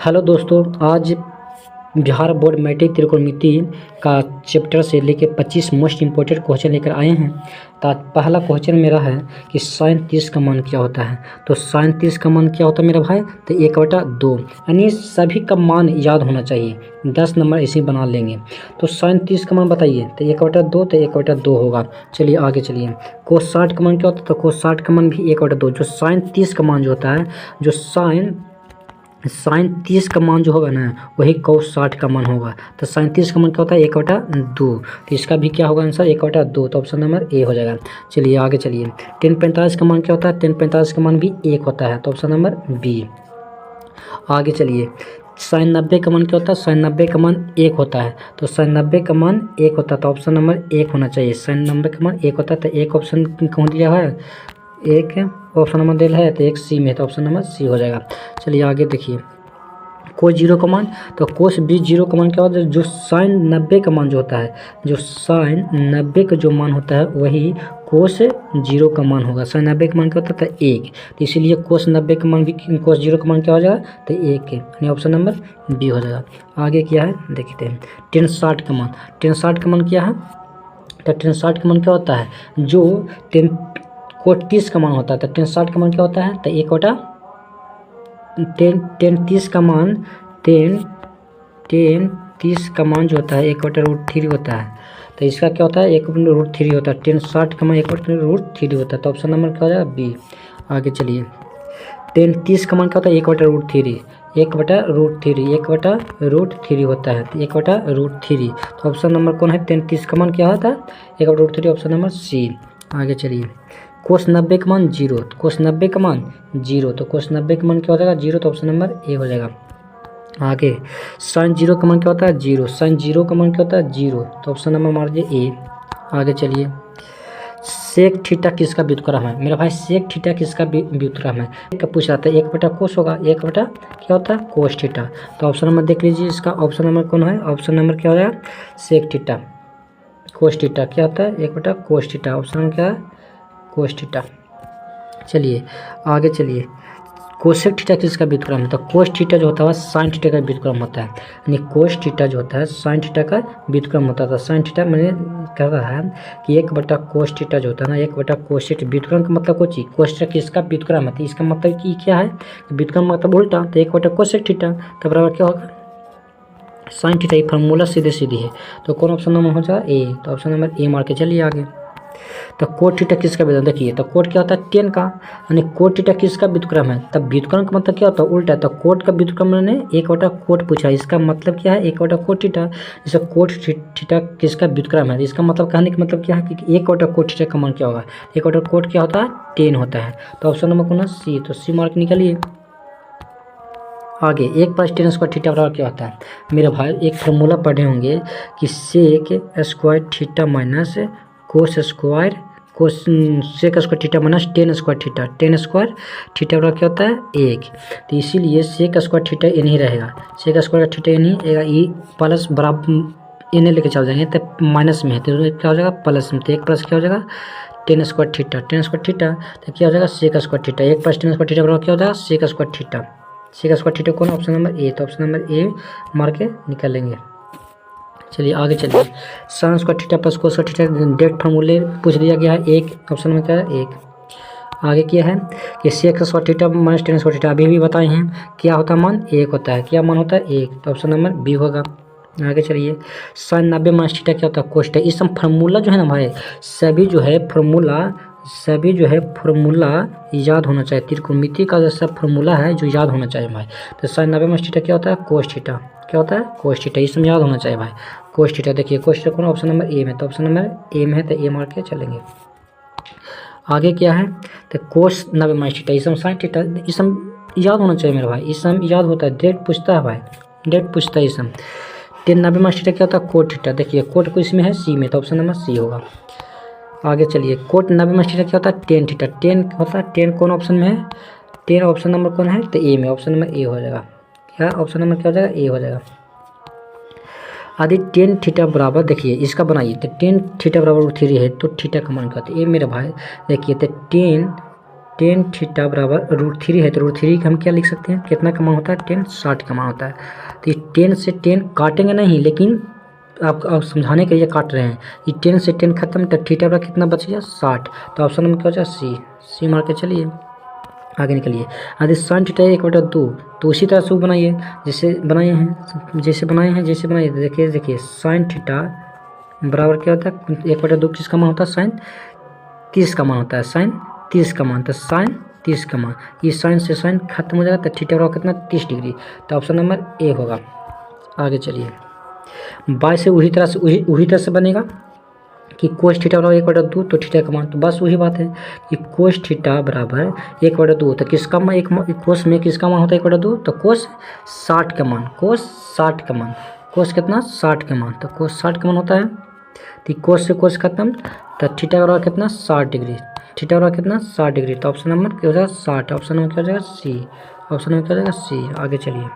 Hello दोस्तों, आज Bihar board matric त्रिकोणमिति का चैप्टर से लेके 25 मोस्ट इम्पोर्टेंट क्वेश्चन लेकर आए हैं। तो पहला क्वेश्चन मेरा है कि साइन 30 का मान क्या होता है। तो साइन 30 का मान क्या होता है मेरा भाई, तो 1/2, यानी सभी का मान याद होना चाहिए। 10 नंबर इसी बना लेंगे। तो साइन 30 का मान बताइए, तो 1/2, तो 1/2 होगा। चलिए आगे चलिए। कोस 60 का मान क्या होता है, तो कोस 60 का मान भी 1/2। जो साइन 30 का मान जो होता है, जो साइन 30 का मान जो होगा ना, वही कोस 60 का मान होगा। तो साइन 30 का मान क्या होता है, 1/2। तो इसका भी क्या होगा आंसर, 1/2। तो ऑप्शन नंबर ए हो जाएगा। चलिए आगे चलिए। 1045 का मान क्या होता है, 1045 का मान भी 1 होता है। तो ऑप्शन नंबर बी। आगे चलिए। साइन 90 का मान क्या होता है, साइन 90 का मान 1 होता है। तो साइन 90 का मान 1 होता है, तो ऑप्शन नंबर 1 होना चाहिए। साइन 90 का मान 1 होता है, तो एक ऑप्शन कौन दिया है, एक ऑप्शन नंबर दिया है, तो एक सी में, तो ऑप्शन नंबर सी हो जाएगा। चलिए आगे देखिए। कोस 0 का मान, तो कोस भी 0 का मान क्या होता है, जो साइन 90 का मान जो होता है, जो साइन 90 का जो मान होता है वही कोस 0 का मान होगा। साइन 90 का मान क्या होता है, 1। तो इसीलिए कोस 90 का मान भी कोस 0 का मान क्या हो जाएगा, तो 1 है, यानी ऑप्शन नंबर बी हो जाएगा। आगे क्या है देखते हैं। 1060 का मान, 1060 का मान क्या है, तो 1060 का मान क्या होता है, जो 10 का मान होता है। तो 1060 का मान क्या होता है, तो 10 30 का मान 10 30 का मान जो होता है 1/√3 होता है। तो इसका क्या होता है, 1/√3 होता है। 1060 का मान 1/√3 होता है। तो ऑप्शन नंबर क्या हो जाएगा, बी। आगे चलिए। 1030 का मान क्या होता है, 1/√3, 1/√3, 1/√3 होता है। तो 1/√3, तो ऑप्शन नंबर कौन है, 1030 का मान क्या होता है, 1/√3, ऑप्शन नंबर सी। आगे चलिए। कोस 90 का मान 0, कोस 90 का मान 0, तो कोस 90 का मान क्या हो जाएगा, 0, तो ऑप्शन नंबर ए हो जाएगा। आगे साइन 0 का मान क्या होता है, 0, साइन 0 का मान क्या होता है, 0, तो ऑप्शन नंबर मार दीजिए ए। आगे चलिए। सेक थीटा किसका व्युत्क्रम है मेरा भाई, सेक थीटा किसका व्युत्क्रम है, का पूछ रहा था। 1/कोस होगा, 1/ क्या होता है, कोस थीटा। तो ऑप्शन नंबर देख लीजिए, इसका ऑप्शन नंबर कौन है, ऑप्शन नंबर क्या हो जाएगा, सेक थीटा। कोस थीटा क्या होता है, 1/कोस थीटा, ऑप्शन नंबर क्या है, कोस थीटा। चलिए आगे चलिए। कोसेक थीटा किसका व्युत्क्रम है, तो कोस थीटा जो होता है साइन थीटा का व्युत्क्रम होता है, यानी कोस थीटा जो होता है साइन थीटा का व्युत्क्रम होता था। साइन थीटा मैंने कह रहा है कि 1/कोस थीटा जो होता है ना, 1/कोस थीटा व्युत्क्रम का मतलब कुछ ही, कोस थीटा किसका व्युत्क्रम है, तो इसका मतलब कि क्या है, व्युत्क्रम मतलब उल्टा, तो 1/कोसेक थीटा, तो बराबर क्या होगा, साइन थीटा। ये फार्मूला सीधे सीधी है। तो कौन ऑप्शन नंबर हो जाएगा, ए। तो ऑप्शन नंबर ए मार के चलिए आगे। तो कोट थीटा किसका व्युत्क्रम, देखिए तो कोट क्या होता है, 10 का, यानी कोट थीटा किसका व्युत्क्रम है, तब व्युत्क्रम का मतलब क्या होता है, उल्टा है। तो कोट का व्युत्क्रम मैंने 1/कोट पूछा, इसका मतलब क्या है, 1/कोट थीटा। जैसे कोट थीटा किसका व्युत्क्रम है, इसका मतलब कहने का मतलब क्या है कि 1/कोट थीटा का मान क्या होगा, 1/कोट क्या होता है, 10 होता है। तो ऑप्शन नंबर कौन है, सी। तो सी मार्क निकालिए। आगे 1/tan² थीटा बराबर क्या होता है मेरे भाई, एक फार्मूला पढ़े होंगे कि sec square theta minus cos square sec square theta minus tan² theta, tan² theta बराबर क्या होता है, 1। तो इसीलिए सेक स्क्वायर थीटा एन ही रहेगा, सेक स्क्वायर थीटा एन ही रहेगा। ई प्लस बराबर एन लेके चल जाएंगे तो माइनस में है, तो क्या हो जाएगा, प्लस में। तो 1 प्लस क्या हो जाएगा, tan² थीटा, tan² थीटा, तो क्या हो जाएगा, sec square theta. 1 + tan² theta बराबर क्या हो जाएगा, sec square theta. Sec square theta कौन, ऑप्शन नंबर ए। तो ऑप्शन नंबर ए मार के निकालेंगे। चलिए आगे चलिए। Sine square theta plus cos square theta direct फार्मूले पूछ दिया गया है, एक ऑप्शन में क्या है, एक। आगे क्या है कि sec square theta minus tan square theta अभी भी बताए हैं, क्या होता है मान, 1 होता है। क्या मान होता है, 1। तो ऑप्शन नंबर बी होगा। आगे चलिए। साइन 90 माइनस थीटा क्या होता है, कोस थीटा। इस सब फार्मूला जो है ना भाई, सभी जो है फार्मूला याद होना चाहिए। त्रिकोणमिति का जैसा फार्मूला है जो याद होना चाहिए भाई। तो साइन 90 माइनस थीटा क्या होता है, कोस थीटा। क्या होता है, कोस थीटा। इसमें याद होना चाहिए भाई, कोस थीटा। देखिए कोस थीटा कौन, ऑप्शन नंबर ए में। तो ऑप्शन नंबर ए में है, तो ए मार के चलेंगे। आगे क्या है, तो कोस 90 माइनस थीटा, इसम साइन थीटा, इसम याद होना चाहिए मेरे भाई, इसम याद होता है, डेट पूछता है भाई, डेट पूछता है इसम। 90 माइनस थीटा क्या होता है, कोट थीटा। देखिए कोट को इसमें है सी में, तो ऑप्शन नंबर सी होगा। आगे चलिए। कोट 90 माइनस थीटा क्या होता है, tan थीटा। tan होता है, tan कौन ऑप्शन में है, tan ऑप्शन नंबर कौन है, तो ए में। ऑप्शन नंबर ए हो जाएगा। क्या ऑप्शन नंबर क्या हो जाएगा, ए हो जाएगा। यदि tan थीटा बराबर, देखिए इसका बनाइए, तो tan थीटा बराबर 3 है, तो थीटा का मान क्या होता है, ये मेरे भाई। देखिए तो tan टेन थीटा बराबर √3 है, तो √3 का हम क्या लिख सकते हैं, कितना का मान होता है, टेन 60 का मान होता है। तो ये 10 से 10 काटेंगे नहीं, लेकिन आप समझाने के लिए काट रहे हैं। ये 10 से 10 खत्म, तो थीटा बराबर कितना बच गया, 60। तो ऑप्शन नंबर क्या हो जाएगा, सी मार के चलिए आगे निकलिए। यदि साइन थीटा 1/2, तो उसी तरह से वो बनाइए जैसे बनाए हैं। देखिए साइन थीटा बराबर क्या होता है, 1/2 किसका मान होता है, साइन 30 का मान होता है, साइन 30 का मान, तो साइन 30 का मान, ये साइन से साइन खत्म हो जाएगा, तो थीटा बराबर कितना, 30 डिग्री। तो ऑप्शन नंबर ए होगा। आगे चलिए, बाय से उसी तरह से बनेगा कि कोस थीटा बराबर 1/2, तो थीटा का मान, तो बस वही बात है कि कोस थीटा बराबर 1/2, तो किसका मान, एक कोस में किसका मान होता है 1/2, तो कोस 60 का मान, कोस कितना, 60 का मान, तो कोस 60 का मान होता है। तो कोस से कोस खत्म, तो थीटा बराबर कितना, 60 डिग्री, थीटा बराबर कितना, 60 डिग्री। तो ऑप्शन नंबर क्या हो जाएगा, 60। ऑप्शन नंबर क्या हो जाएगा, सी। ऑप्शन नंबर क्या हो जाएगा, सी। आगे चलिए,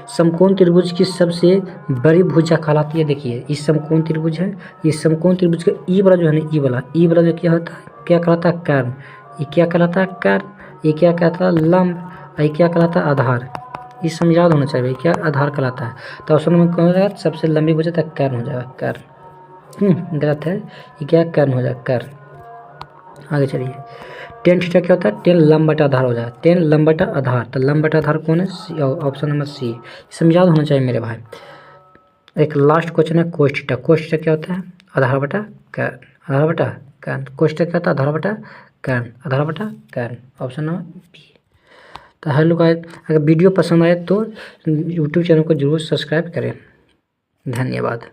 समकोण त्रिभुज की सबसे बड़ी भुजा कहलाती है। देखिए ये समकोण त्रिभुज है, ये समकोण त्रिभुज का ई वाला जो है ना, ई वाला जो क्या होता है, क्या कहलाता है, कर्ण। ये क्या कहलाता है, कर्ण। ये क्या कहता है, लंब। ये क्या कहलाता है, आधार। ये सब याद होना चाहिए, क्या आधार कहलाता है। तो ऑप्शन नंबर कौन हो जाएगा, सबसे लंबी भुजा तक कर्ण हो जाएगा, कर्ण। गलत है, ये क्या कर्ण हो जाएगा, कर्ण। आगे चलिए, टेन थीटा क्या होता है, 10 लंब बटा आधार हो जाए, 10 लंब बटा आधार, तो लंब बटा आधार कौन है, ऑप्शन नंबर सी। सब याद होना चाहिए मेरे भाई। एक लास्ट क्वेश्चन है, कोस थीटा। कोस थीटा क्या होता है, आधार बटा कर्ण, आधार बटा कर्ण। कोस थीटा क्या होता है, आधार बटा कर्ण, आधार बटा कर्ण। Option number B. तो हेलो गाइस, अगर वीडियो पसंद आए तो यूट्यूब चैनल को जरूर सब्सक्राइब करें। धन्यवाद।